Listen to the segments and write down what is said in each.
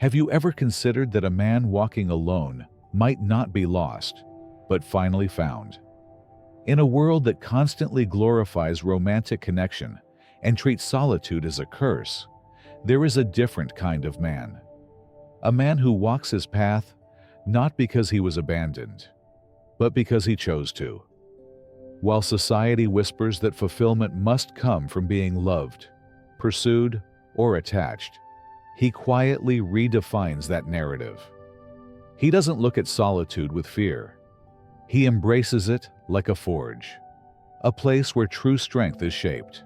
Have you ever considered that a man walking alone might not be lost, but finally found? In a world that constantly glorifies romantic connection and treats solitude as a curse, there is a different kind of man. A man who walks his path not because he was abandoned, but because he chose to. While society whispers that fulfillment must come from being loved, pursued, or attached, he quietly redefines that narrative. He doesn't look at solitude with fear. He embraces it like a forge, a place where true strength is shaped.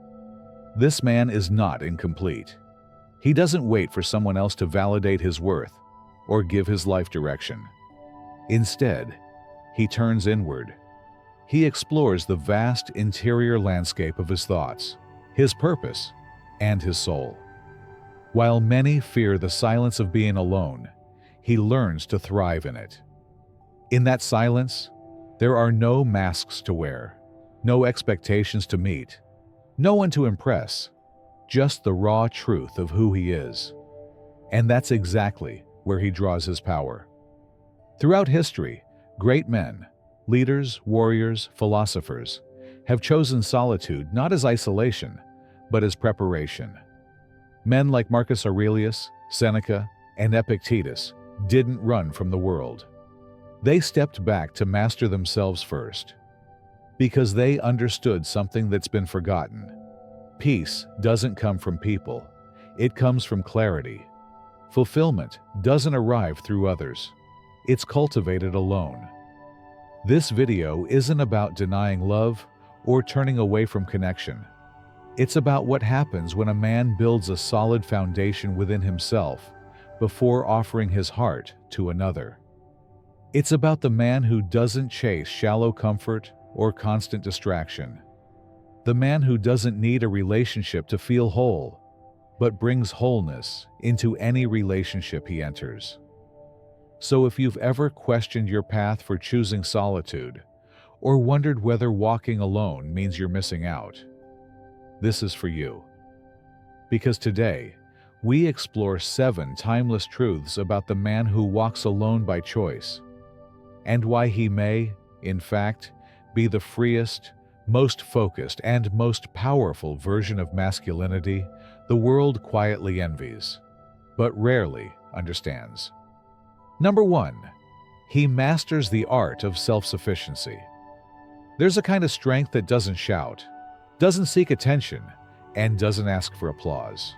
This man is not incomplete. He doesn't wait for someone else to validate his worth or give his life direction. Instead, he turns inward. He explores the vast interior landscape of his thoughts, his purpose, and his soul. While many fear the silence of being alone, he learns to thrive in it. In that silence, there are no masks to wear, no expectations to meet, no one to impress, just the raw truth of who he is. And that's exactly where he draws his power. Throughout history, great men, leaders, warriors, philosophers, have chosen solitude not as isolation, but as preparation. Men like Marcus Aurelius, Seneca, and Epictetus didn't run from the world. They stepped back to master themselves first, because they understood something that's been forgotten. Peace doesn't come from people, it comes from clarity. Fulfillment doesn't arrive through others, it's cultivated alone. This video isn't about denying love or turning away from connection. It's about what happens when a man builds a solid foundation within himself before offering his heart to another. It's about the man who doesn't chase shallow comfort or constant distraction. The man who doesn't need a relationship to feel whole, but brings wholeness into any relationship he enters. So if you've ever questioned your path for choosing solitude, or wondered whether walking alone means you're missing out, this is for you. Because today, we explore 7 timeless truths about the man who walks alone by choice, and why he may, in fact, be the freest, most focused, and most powerful version of masculinity the world quietly envies, but rarely understands. Number 1, he masters the art of self-sufficiency. There's a kind of strength that doesn't shout, doesn't seek attention, and doesn't ask for applause.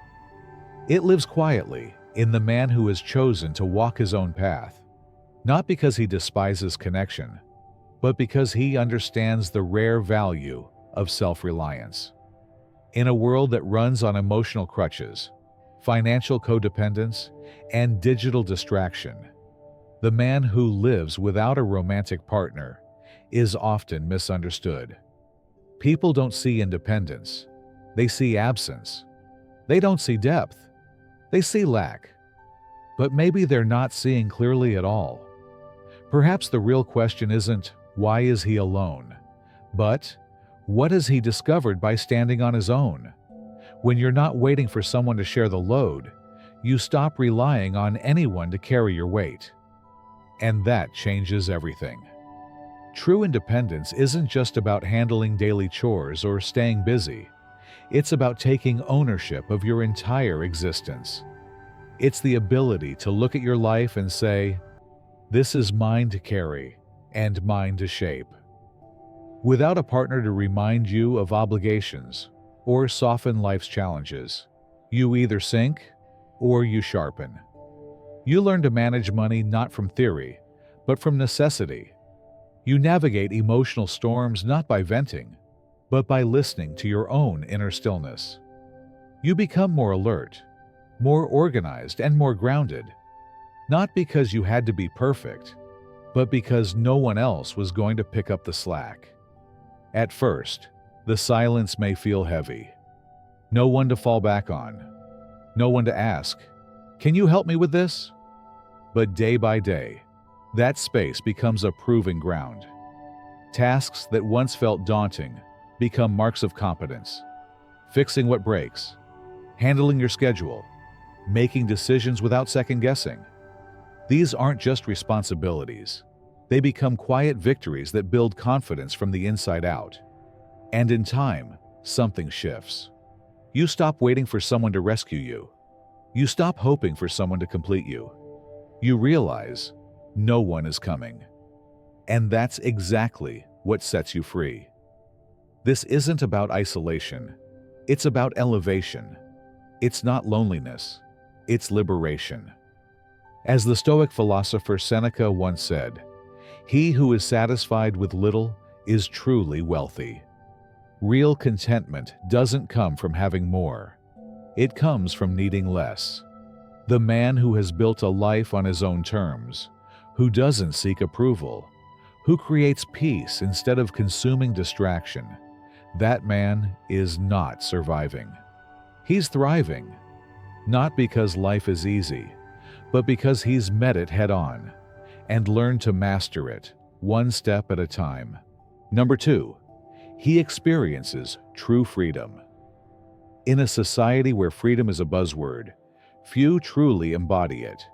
It lives quietly in the man who has chosen to walk his own path, not because he despises connection, but because he understands the rare value of self-reliance. In a world that runs on emotional crutches, financial codependence, and digital distraction, the man who lives without a romantic partner is often misunderstood. People don't see independence, they see absence. They don't see depth, they see lack. But maybe they're not seeing clearly at all. Perhaps the real question isn't, why is he alone? But, what has he discovered by standing on his own? When you're not waiting for someone to share the load, you stop relying on anyone to carry your weight. And that changes everything. True independence isn't just about handling daily chores or staying busy. It's about taking ownership of your entire existence. It's the ability to look at your life and say, "This is mine to carry and mine to shape." Without a partner to remind you of obligations or soften life's challenges, you either sink or you sharpen. You learn to manage money not from theory, but from necessity. You navigate emotional storms not by venting, but by listening to your own inner stillness. You become more alert, more organized, and more grounded, not because you had to be perfect, but because no one else was going to pick up the slack. At first, the silence may feel heavy. No one to fall back on. No one to ask, "Can you help me with this?" But day by day, that space becomes a proving ground. Tasks that once felt daunting become marks of competence. Fixing what breaks, handling your schedule, making decisions without second guessing. These aren't just responsibilities. They become quiet victories that build confidence from the inside out. And in time, something shifts. You stop waiting for someone to rescue you. You stop hoping for someone to complete you. You realize no one is coming. And that's exactly what sets you free. This isn't about isolation. It's about elevation. It's not loneliness. It's liberation. As the Stoic philosopher Seneca once said, "He who is satisfied with little is truly wealthy." Real contentment doesn't come from having more. It comes from needing less. The man who has built a life on his own terms, who doesn't seek approval, who creates peace instead of consuming distraction, that man is not surviving. He's thriving, not because life is easy, but because he's met it head-on and learned to master it, one step at a time. Number 2, he experiences true freedom. In a society where freedom is a buzzword, few truly embody it.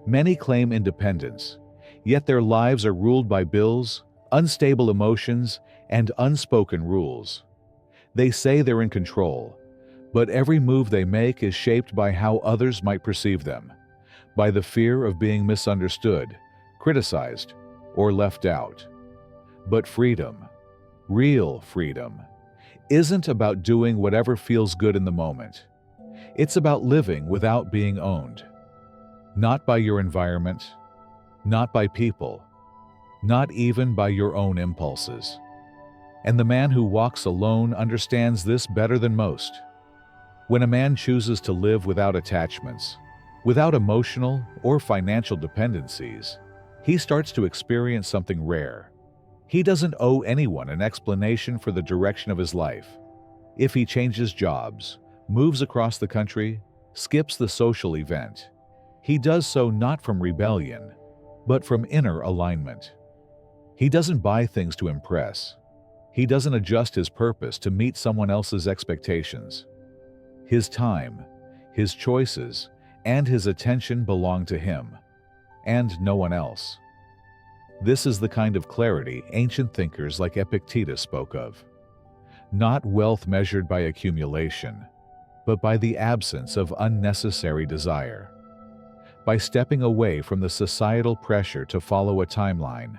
Many claim independence, yet their lives are ruled by bills, unstable emotions, and unspoken rules. They say they're in control, but every move they make is shaped by how others might perceive them, by the fear of being misunderstood, criticized, or left out. But freedom, real freedom, isn't about doing whatever feels good in the moment. It's about living without being owned. Not by your environment, not by people, not even by your own impulses. And the man who walks alone understands this better than most. When a man chooses to live without attachments, without emotional or financial dependencies, he starts to experience something rare. He doesn't owe anyone an explanation for the direction of his life. If he changes jobs, moves across the country, skips the social event, he does so not from rebellion, but from inner alignment. He doesn't buy things to impress. He doesn't adjust his purpose to meet someone else's expectations. His time, his choices, and his attention belong to him, and no one else. This is the kind of clarity ancient thinkers like Epictetus spoke of. Not wealth measured by accumulation, but by the absence of unnecessary desire. By stepping away from the societal pressure to follow a timeline,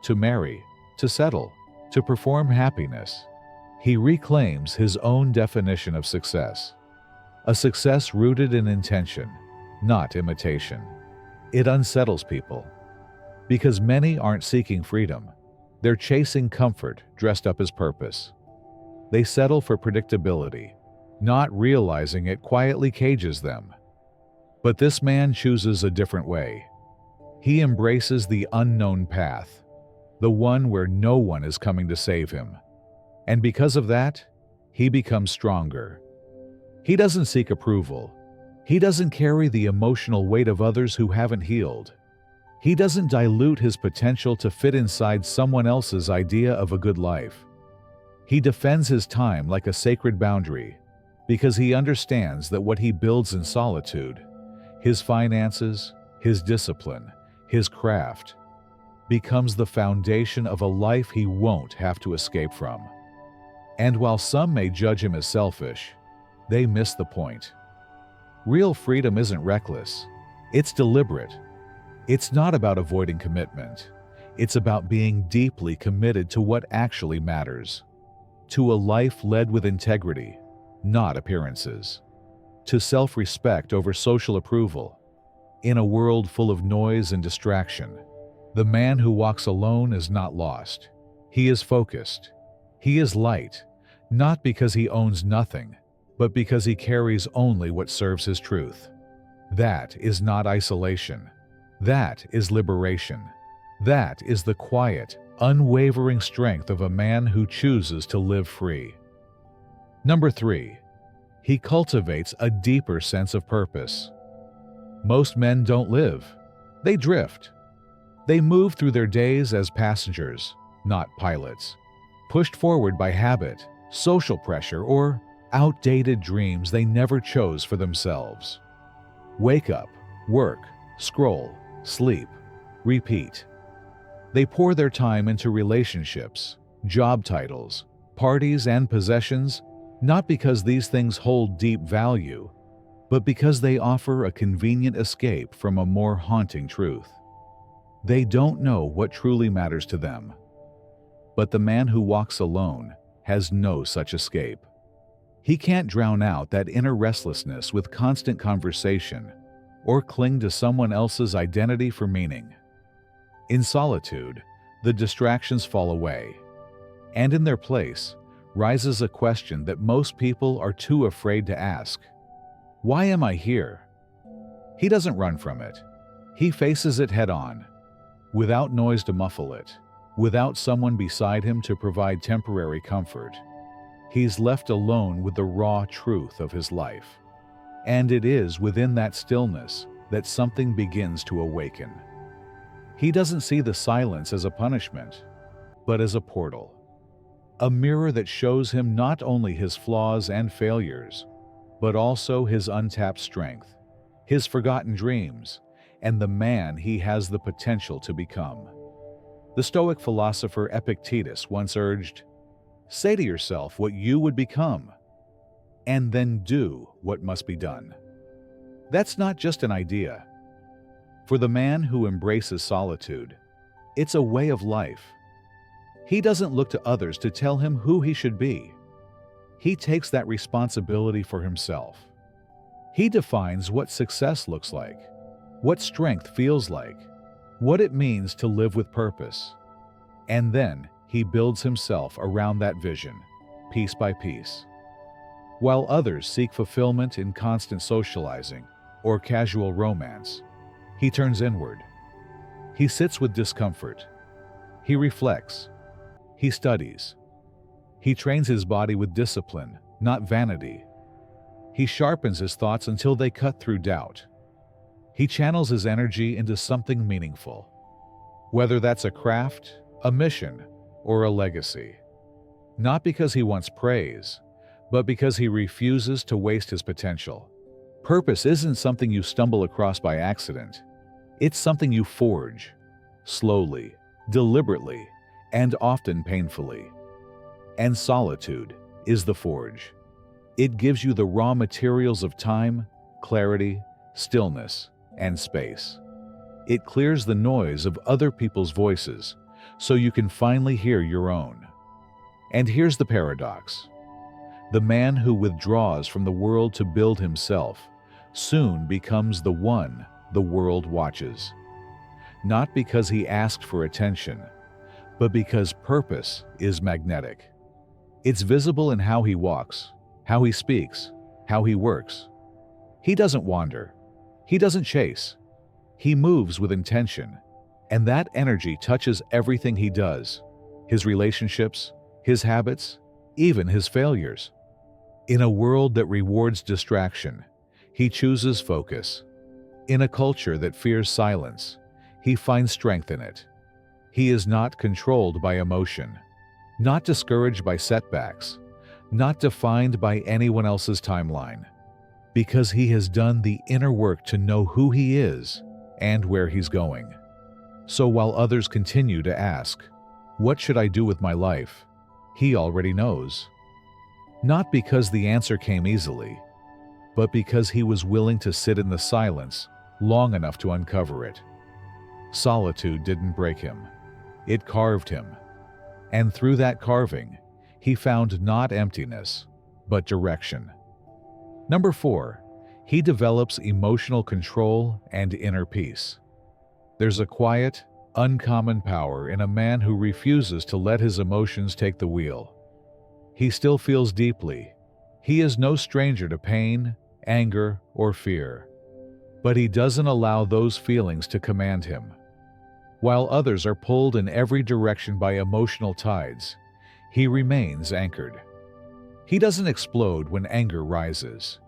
to marry, to settle, to perform happiness, he reclaims his own definition of success. A success rooted in intention, not imitation. It unsettles people, because many aren't seeking freedom. They're chasing comfort dressed up as purpose. They settle for predictability, not realizing it quietly cages them. But this man chooses a different way. He embraces the unknown path, the one where no one is coming to save him. And because of that, he becomes stronger. He doesn't seek approval. He doesn't carry the emotional weight of others who haven't healed. He doesn't dilute his potential to fit inside someone else's idea of a good life. He defends his time like a sacred boundary, because he understands that what he builds in solitude, his finances, his discipline, his craft, becomes the foundation of a life he won't have to escape from. And while some may judge him as selfish, they miss the point. Real freedom isn't reckless. It's deliberate. It's not about avoiding commitment. It's about being deeply committed to what actually matters. To a life led with integrity, not appearances. To self-respect over social approval. In a world full of noise and distraction, the man who walks alone is not lost. He is focused. He is light, not because he owns nothing, but because he carries only what serves his truth. That is not isolation. That is liberation. That is the quiet, unwavering strength of a man who chooses to live free. Number 3, he cultivates a deeper sense of purpose. Most men don't live. They drift. They move through their days as passengers, not pilots, pushed forward by habit, social pressure, or outdated dreams they never chose for themselves. Wake up, work, scroll, sleep, repeat. They pour their time into relationships, job titles, parties, and possessions, not because these things hold deep value, but because they offer a convenient escape from a more haunting truth. They don't know what truly matters to them. But the man who walks alone has no such escape. He can't drown out that inner restlessness with constant conversation or cling to someone else's identity for meaning. In solitude, the distractions fall away, and in their place rises a question that most people are too afraid to ask. Why am I here? He doesn't run from it. He faces it head-on, without noise to muffle it, without someone beside him to provide temporary comfort. He's left alone with the raw truth of his life. And it is within that stillness that something begins to awaken. He doesn't see the silence as a punishment, but as a portal. A mirror that shows him not only his flaws and failures, but also his untapped strength, his forgotten dreams, and the man he has the potential to become. The Stoic philosopher Epictetus once urged, "Say to yourself what you would become, and then do what must be done." That's not just an idea. For the man who embraces solitude, it's a way of life. He doesn't look to others to tell him who he should be. He takes that responsibility for himself. He defines what success looks like, what strength feels like, what it means to live with purpose. And then he builds himself around that vision, piece by piece. While others seek fulfillment in constant socializing or casual romance, he turns inward. He sits with discomfort. He reflects. He studies. He trains his body with discipline, not vanity. He sharpens his thoughts until they cut through doubt. He channels his energy into something meaningful, whether that's a craft, a mission, or a legacy. Not because he wants praise, but because he refuses to waste his potential. Purpose isn't something you stumble across by accident. It's something you forge, slowly, deliberately, and often painfully. And solitude is the forge. It gives you the raw materials of time, clarity, stillness, and space. It clears the noise of other people's voices so you can finally hear your own. And here's the paradox. The man who withdraws from the world to build himself soon becomes the one the world watches. Not because he asked for attention, but because purpose is magnetic. It's visible in how he walks, how he speaks, how he works. He doesn't wander. He doesn't chase. He moves with intention, and that energy touches everything he does, his relationships, his habits, even his failures. In a world that rewards distraction, he chooses focus. In a culture that fears silence, he finds strength in it. He is not controlled by emotion, not discouraged by setbacks, not defined by anyone else's timeline, because he has done the inner work to know who he is and where he's going. So while others continue to ask, "What should I do with my life?" he already knows. Not because the answer came easily, but because he was willing to sit in the silence long enough to uncover it. Solitude didn't break him. It carved him. And through that carving, he found not emptiness, but direction. Number 4, he develops emotional control and inner peace. There's a quiet, uncommon power in a man who refuses to let his emotions take the wheel. He still feels deeply. He is no stranger to pain, anger, or fear. But he doesn't allow those feelings to command him. While others are pulled in every direction by emotional tides, he remains anchored. He doesn't explode when anger rises.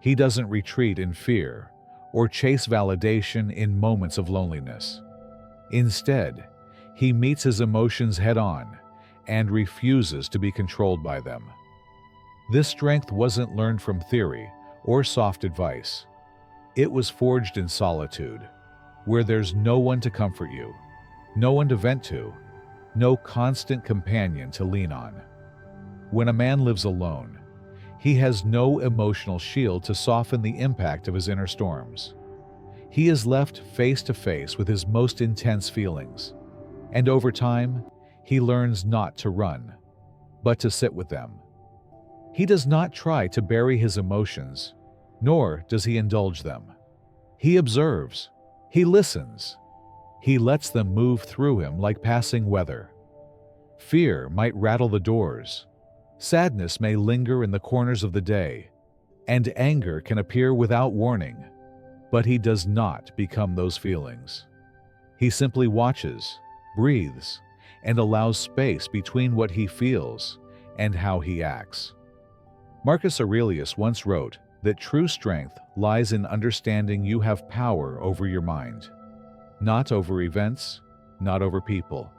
He doesn't retreat in fear or chase validation in moments of loneliness. Instead, he meets his emotions head-on and refuses to be controlled by them. This strength wasn't learned from theory or soft advice. It was forged in solitude, where there's no one to comfort you, no one to vent to, no constant companion to lean on. When a man lives alone, he has no emotional shield to soften the impact of his inner storms. He is left face to face with his most intense feelings, and over time, he learns not to run, but to sit with them. He does not try to bury his emotions, nor does he indulge them. He observes, he listens, he lets them move through him like passing weather. Fear might rattle the doors, sadness may linger in the corners of the day, and anger can appear without warning, but he does not become those feelings. He simply watches, breathes, and allows space between what he feels and how he acts. Marcus Aurelius once wrote that true strength lies in understanding you have power over your mind, not over events, not over people.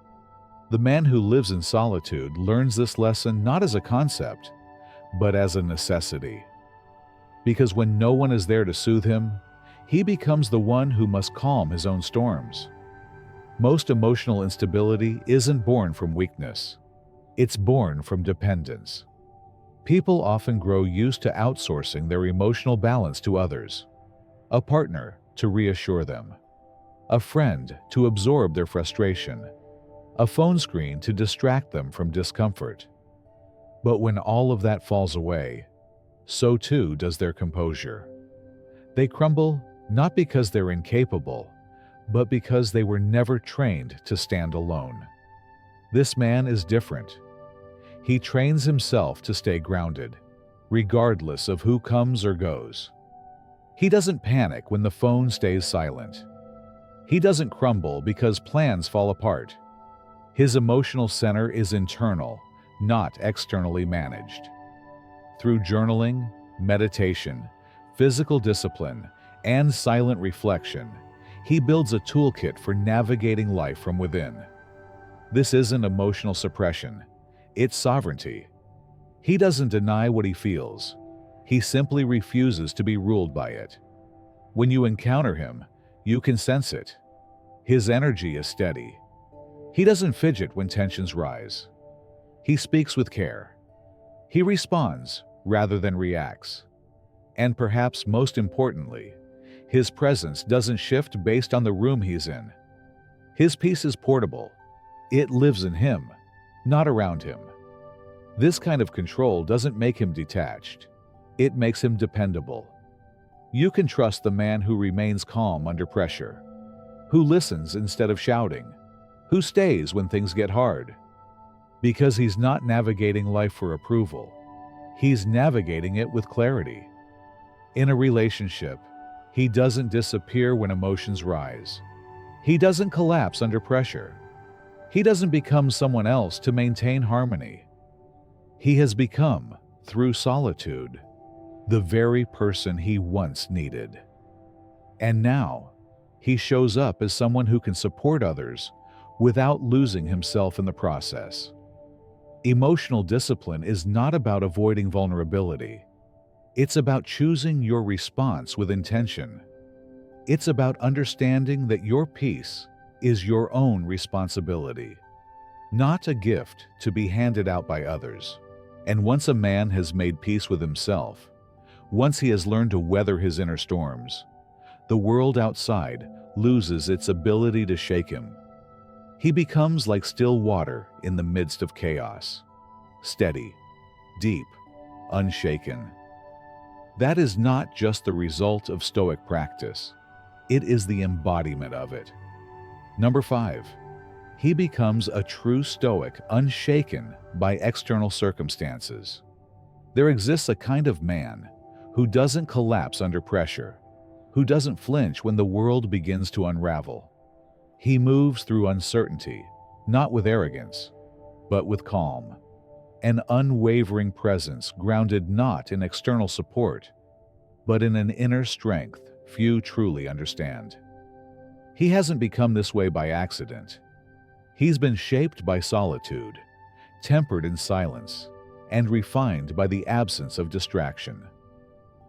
The man who lives in solitude learns this lesson not as a concept, but as a necessity. Because when no one is there to soothe him, he becomes the one who must calm his own storms. Most emotional instability isn't born from weakness. It's born from dependence. People often grow used to outsourcing their emotional balance to others. A partner to reassure them. A friend to absorb their frustration. A phone screen to distract them from discomfort. But when all of that falls away, so too does their composure. They crumble not because they're incapable, but because they were never trained to stand alone. This man is different. He trains himself to stay grounded, regardless of who comes or goes. He doesn't panic when the phone stays silent. He doesn't crumble because plans fall apart. His emotional center is internal, not externally managed. Through journaling, meditation, physical discipline, and silent reflection, he builds a toolkit for navigating life from within. This isn't emotional suppression, it's sovereignty. He doesn't deny what he feels. He simply refuses to be ruled by it. When you encounter him, you can sense it. His energy is steady. He doesn't fidget when tensions rise. He speaks with care. He responds rather than reacts. And perhaps most importantly, his presence doesn't shift based on the room he's in. His peace is portable. It lives in him, not around him. This kind of control doesn't make him detached. It makes him dependable. You can trust the man who remains calm under pressure, who listens instead of shouting, who stays when things get hard. Because he's not navigating life for approval. He's navigating it with clarity. In a relationship, he doesn't disappear when emotions rise. He doesn't collapse under pressure. He doesn't become someone else to maintain harmony. He has become, through solitude, the very person he once needed. And now, he shows up as someone who can support others without losing himself in the process. Emotional discipline is not about avoiding vulnerability. It's about choosing your response with intention. It's about understanding that your peace is your own responsibility, not a gift to be handed out by others. And once a man has made peace with himself, once he has learned to weather his inner storms, the world outside loses its ability to shake him. He becomes like still water in the midst of chaos, steady, deep, unshaken. That is not just the result of Stoic practice. It is the embodiment of it. Number 5, he becomes a true Stoic, unshaken by external circumstances. There exists a kind of man who doesn't collapse under pressure, who doesn't flinch when the world begins to unravel. He moves through uncertainty, not with arrogance, but with calm. An unwavering presence grounded not in external support, but in an inner strength few truly understand. He hasn't become this way by accident. He's been shaped by solitude, tempered in silence, and refined by the absence of distraction.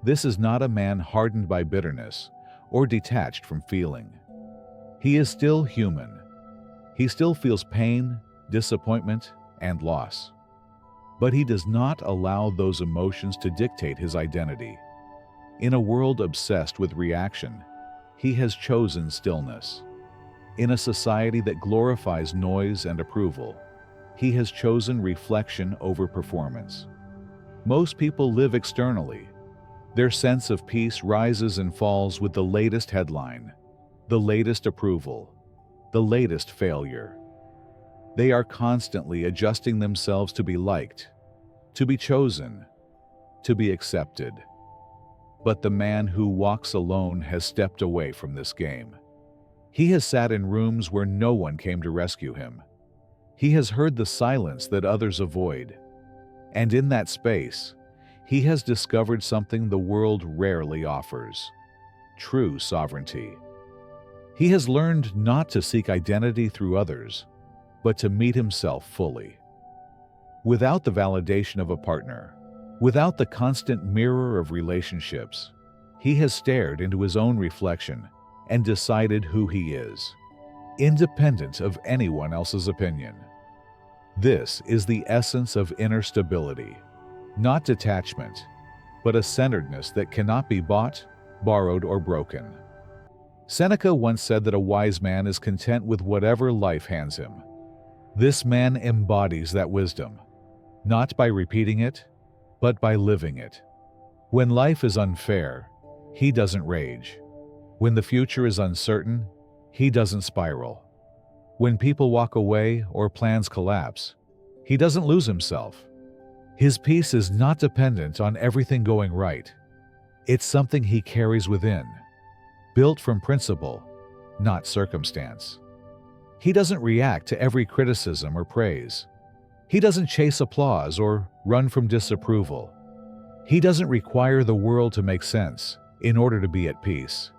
This is not a man hardened by bitterness, or detached from feeling. He is still human. He still feels pain, disappointment, and loss. But he does not allow those emotions to dictate his identity. In a world obsessed with reaction, he has chosen stillness. In a society that glorifies noise and approval, he has chosen reflection over performance. Most people live externally. Their sense of peace rises and falls with the latest headline, the latest approval, the latest failure. They are constantly adjusting themselves to be liked, to be chosen, to be accepted. But the man who walks alone has stepped away from this game. He has sat in rooms where no one came to rescue him. He has heard the silence that others avoid. And in that space, he has discovered something the world rarely offers: true sovereignty. He has learned not to seek identity through others, but to meet himself fully. Without the validation of a partner, without the constant mirror of relationships, he has stared into his own reflection and decided who he is, independent of anyone else's opinion. This is the essence of inner stability, not detachment, but a centeredness that cannot be bought, borrowed, or broken. Seneca once said that a wise man is content with whatever life hands him. This man embodies that wisdom, not by repeating it, but by living it. When life is unfair, he doesn't rage. When the future is uncertain, he doesn't spiral. When people walk away or plans collapse, he doesn't lose himself. His peace is not dependent on everything going right. It's something he carries within, built from principle, not circumstance. He doesn't react to every criticism or praise. He doesn't chase applause or run from disapproval. He doesn't require the world to make sense in order to be at peace.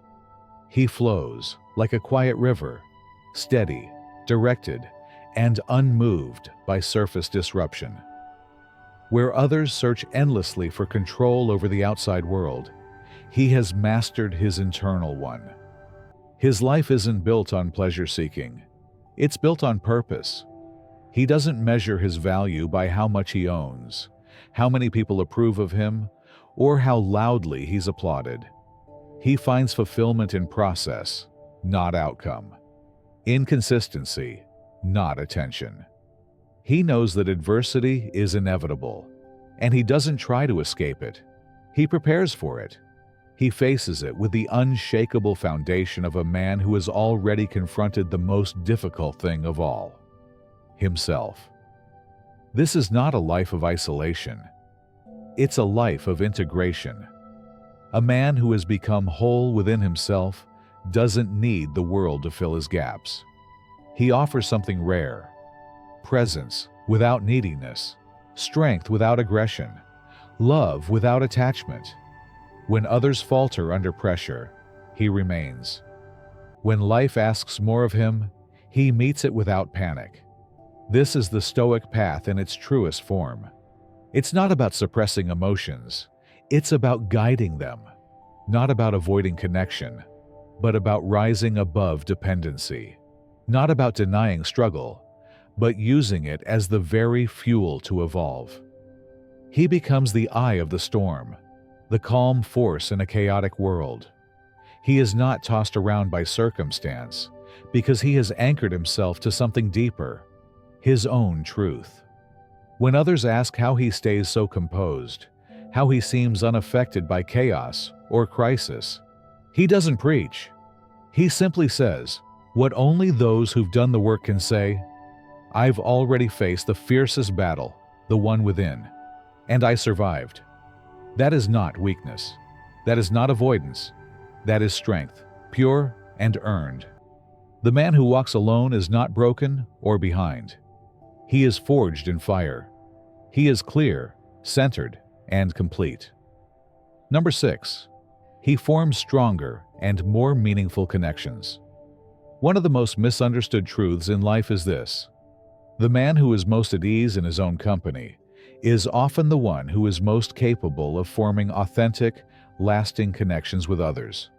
He flows like a quiet river, steady, directed, and unmoved by surface disruption. Where others search endlessly for control over the outside world, he has mastered his internal one. His life isn't built on pleasure-seeking. It's built on purpose. He doesn't measure his value by how much he owns, how many people approve of him, or how loudly he's applauded. He finds fulfillment in process, not outcome. In consistency, not attention. He knows that adversity is inevitable, and he doesn't try to escape it. He prepares for it. He faces it with the unshakable foundation of a man who has already confronted the most difficult thing of all: himself. This is not a life of isolation. It's a life of integration. A man who has become whole within himself doesn't need the world to fill his gaps. He offers something rare: presence without neediness, strength without aggression, love without attachment. When others falter under pressure, he remains. When life asks more of him, he meets it without panic. This is the Stoic path in its truest form. It's not about suppressing emotions. It's about guiding them. Not about avoiding connection, but about rising above dependency. Not about denying struggle, but using it as the very fuel to evolve. He becomes the eye of the storm, the calm force in a chaotic world. He is not tossed around by circumstance because he has anchored himself to something deeper, his own truth. When others ask how he stays so composed, how he seems unaffected by chaos or crisis, he doesn't preach. He simply says what only those who've done the work can say: I've already faced the fiercest battle, the one within, and I survived. That is not weakness. That is not avoidance. That is strength, pure and earned. The man who walks alone is not broken or behind. He is forged in fire. He is clear, centered, and complete. Number 6. He forms stronger and more meaningful connections. One of the most misunderstood truths in life is this: the man who is most at ease in his own company is often the one who is most capable of forming authentic, lasting connections with others.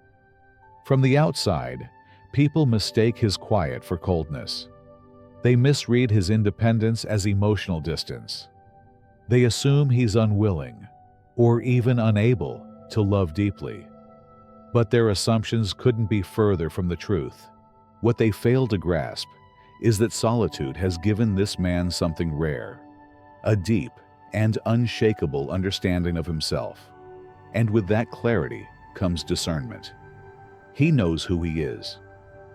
From the outside, people mistake his quiet for coldness. They misread his independence as emotional distance. They assume he's unwilling, or even unable, to love deeply. But their assumptions couldn't be further from the truth. What they fail to grasp is that solitude has given this man something rare, a deep and unshakable understanding of himself. And with that clarity comes discernment. He knows who he is.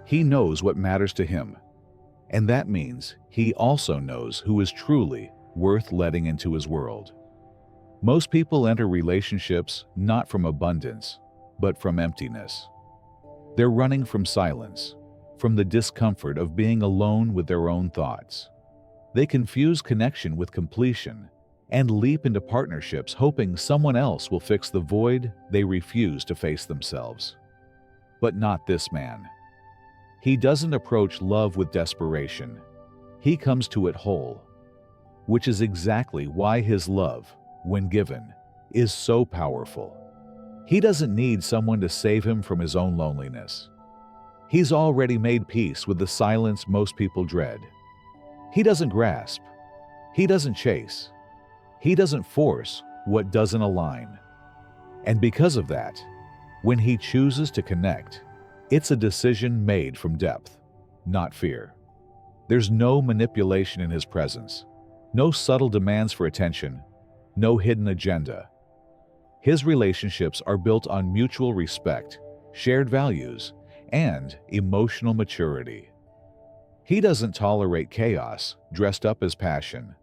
He knows what matters to him. And that means he also knows who is truly worth letting into his world. Most people enter relationships not from abundance, but from emptiness. They're running from silence, from the discomfort of being alone with their own thoughts. They confuse connection with completion and leap into partnerships hoping someone else will fix the void they refuse to face themselves. But not this man. He doesn't approach love with desperation. He comes to it whole, which is exactly why his love, when given, is so powerful. He doesn't need someone to save him from his own loneliness. He's already made peace with the silence most people dread. He doesn't grasp. He doesn't chase. He doesn't force what doesn't align. And because of that, when he chooses to connect, it's a decision made from depth, not fear. There's no manipulation in his presence, no subtle demands for attention, no hidden agenda. His relationships are built on mutual respect, shared values, and emotional maturity. He doesn't tolerate chaos dressed up as passion.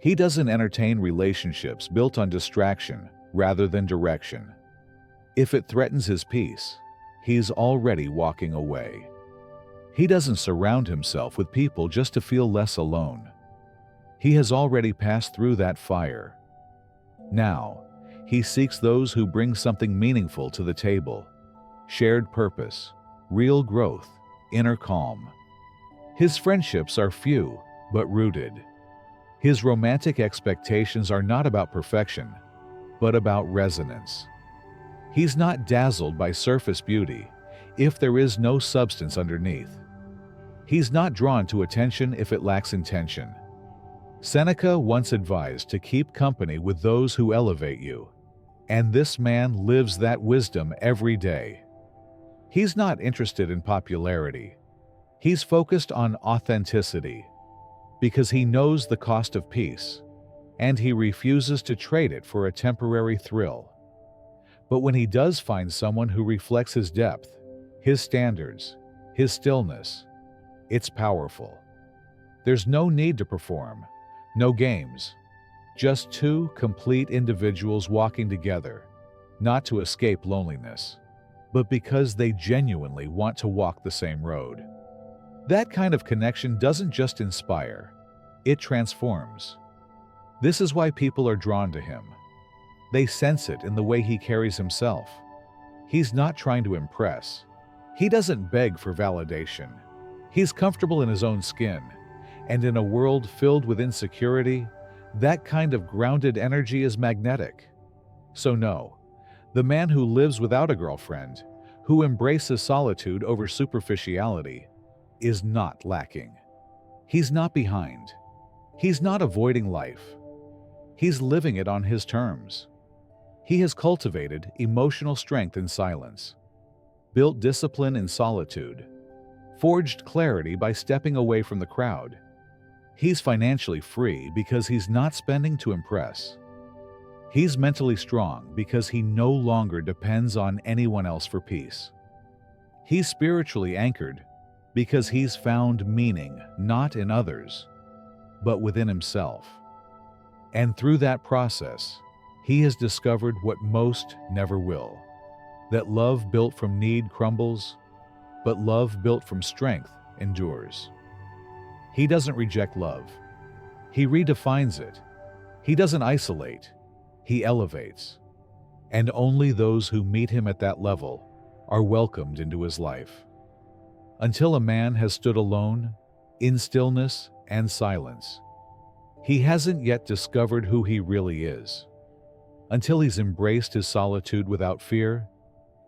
He doesn't entertain relationships built on distraction rather than direction. If it threatens his peace, he's already walking away. He doesn't surround himself with people just to feel less alone. He has already passed through that fire. Now, he seeks those who bring something meaningful to the table: shared purpose, real growth, inner calm. His friendships are few, but rooted. His romantic expectations are not about perfection, but about resonance. He's not dazzled by surface beauty if there is no substance underneath. He's not drawn to attention if it lacks intention. Seneca once advised to keep company with those who elevate you, and this man lives that wisdom every day. He's not interested in popularity. He's focused on authenticity, because he knows the cost of peace, and he refuses to trade it for a temporary thrill. But when he does find someone who reflects his depth, his standards, his stillness, it's powerful. There's no need to perform, no games, just two complete individuals walking together, not to escape loneliness, but because they genuinely want to walk the same road. That kind of connection doesn't just inspire, it transforms. This is why people are drawn to him. They sense it in the way he carries himself. He's not trying to impress. He doesn't beg for validation. He's comfortable in his own skin, and in a world filled with insecurity, that kind of grounded energy is magnetic. So no, the man who lives without a girlfriend, who embraces solitude over superficiality, is not lacking. He's not behind. He's not avoiding life. He's living it on his terms. He has cultivated emotional strength in silence, built discipline in solitude, forged clarity by stepping away from the crowd. He's financially free because he's not spending to impress. He's mentally strong because he no longer depends on anyone else for peace. He's spiritually anchored because he's found meaning not in others, but within himself. And through that process, he has discovered what most never will: that love built from need crumbles, but love built from strength endures. He doesn't reject love. He redefines it. He doesn't isolate. He elevates. And only those who meet him at that level are welcomed into his life. Until a man has stood alone, in stillness and silence, he hasn't yet discovered who he really is. Until he's embraced his solitude without fear,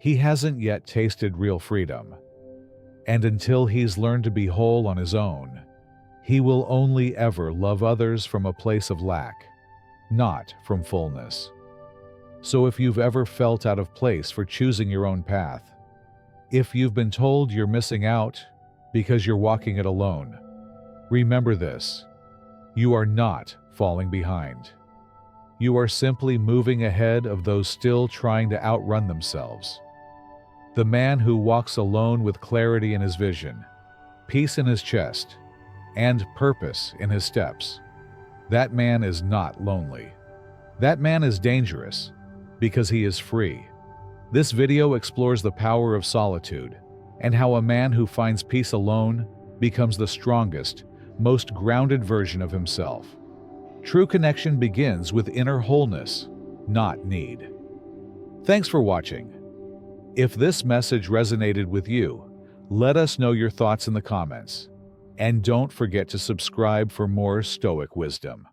he hasn't yet tasted real freedom. And until he's learned to be whole on his own, he will only ever love others from a place of lack, not from fullness. So if you've ever felt out of place for choosing your own path, if you've been told you're missing out because you're walking it alone, remember this: you are not falling behind. You are simply moving ahead of those still trying to outrun themselves. The man who walks alone with clarity in his vision, peace in his chest, and purpose in his steps, that man is not lonely. That man is dangerous because he is free. This video explores the power of solitude and how a man who finds peace alone becomes the strongest, most grounded version of himself. True connection begins with inner wholeness, not need. Thanks for watching. If this message resonated with you, let us know your thoughts in the comments. And don't forget to subscribe for more Stoic wisdom.